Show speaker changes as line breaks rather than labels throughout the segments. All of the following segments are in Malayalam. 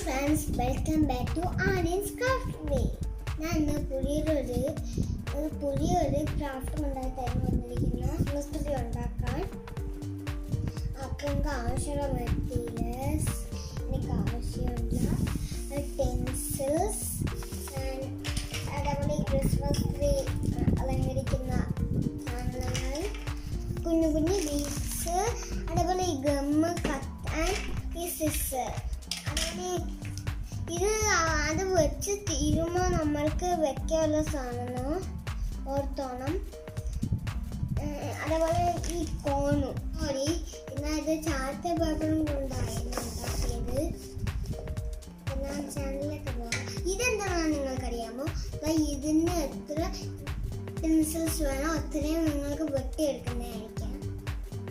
Friends, welcome back to Aryan's craft way. ഞാൻ ഇന്ന് പുതിയൊരു ക്രാഫ്റ്റ് ഉണ്ടായിട്ടായിരുന്നു വന്നിരിക്കുന്നു. ക്രിസ്മസ് ഉണ്ടാക്കാൻ അപ്പം ആവശ്യമുള്ള മെറ്റീരിയൽസ്, എനിക്ക് ആവശ്യമുള്ള പെൻസിൽസ്, അതേപോലെ ക്രിസ്മസ് ട്രീ അലങ്കരിക്കുന്ന സാധനങ്ങൾ, കുഞ്ഞു കുഞ്ഞു ബീഡ്സ്, അതേപോലെ ഈ ഗമ്മ് കത്താൻ ഈ സിസർ. അത് വെച്ച് തീരുമ്പോൾ നമ്മൾക്ക് വെക്കാനുള്ള സാധനം ഓർത്തോണം. അതേപോലെ ഈ കോണും ഇത് ചാർട്ട് പേപ്പറും കൊണ്ടായിരുന്നു ഉണ്ടാക്കിയത്. ഞാൻ ചാനലിലൊക്കെ പോകാം. ഇതെന്താണെന്ന് നിങ്ങൾക്കറിയാമോ? ഇതിന് എത്ര പെൻസിൽസ് വേണോ അത്രയും നിങ്ങൾക്ക് വെട്ടിയെടുക്കുന്നതായിരിക്കാം.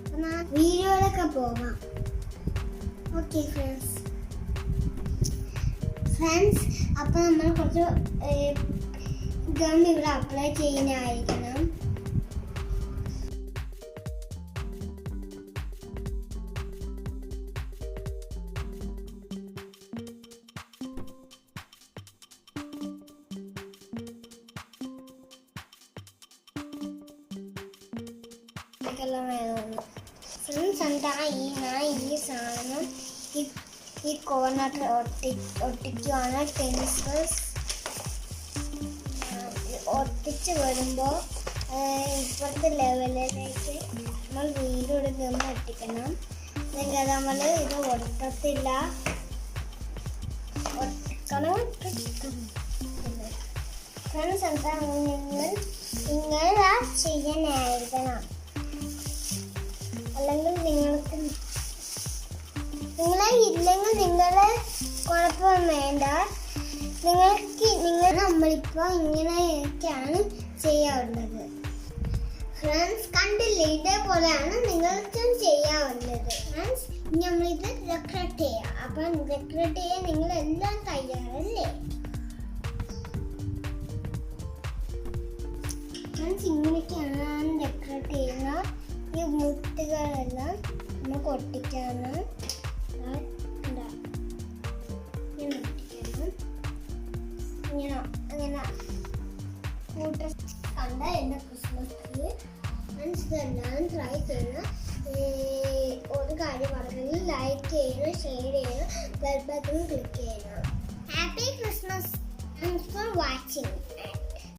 അപ്പം ഞാൻ വീഡിയോയിലൊക്കെ പോകാം. ഓക്കെ ഫ്രണ്ട്സ്, അപ്പോൾ നമ്മൾ കുറച്ച് ഗം ഇവിടെ അപ്ലൈ ചെയ്യുന്നതായിരിക്കണം. ഫ്രണ്ട്സ്, എന്താ ഈ സാധനം ഈ കോർണർ ഒട്ടിക്കുവാണ്. പെൻസിൽസ് ഒട്ടിച്ച് വരുമ്പോൾ ഇപ്പോഴത്തെ ലെവലിലേക്ക് നമ്മൾ വീണ്ടും ഒരു ഗം ഒട്ടിക്കണം. അല്ലെങ്കിൽ നമ്മൾ ഇത് ഒട്ടത്തില്ല. ഫ്രണ്ട്സ്, എന്താ നിങ്ങൾ ചെയ്യാനായിരിക്കണം. അല്ലെങ്കിൽ ഇല്ലെങ്കിൽ നിങ്ങളെ കുഴപ്പം വേണ്ട. നമ്മളിപ്പോൾ ഇങ്ങനെയൊക്കെയാണ് ചെയ്യാവുന്നത്. ഫ്രണ്ട്സ്, കണ്ടില്ലേ? ഇതേപോലെയാണ് നിങ്ങൾക്കും ചെയ്യാവുന്നത്. ഫ്രണ്ട്സ്, ഇനി നമ്മളിത് ഡെക്കറേറ്റ് ചെയ്യാം. അപ്പം ഡെക്കറേറ്റ് ചെയ്യാൻ നിങ്ങളെല്ലാം തയ്യാറല്ലേ? ഫ്രണ്ട്സ്, ഇങ്ങനെയൊക്കെയാണ് ഡെക്കറേറ്റ് ചെയ്യുന്ന. ഈ മുത്തുകളെല്ലാം നമുക്ക് ഒട്ടിക്കാണ്. അങ്ങനെ കണ്ട എൻ്റെ ക്രിസ്മസ് ട്രീ. ഇതെല്ലാം ട്രൈ ചെയ്യണം. ഒരു കാര്യം പറഞ്ഞാൽ ലൈക്ക് ചെയ്യണം, ഷെയർ ചെയ്യണം, ബെൽ ബട്ടൺ ക്ലിക്ക് ചെയ്യണം. Happy Christmas. Thanks for watching.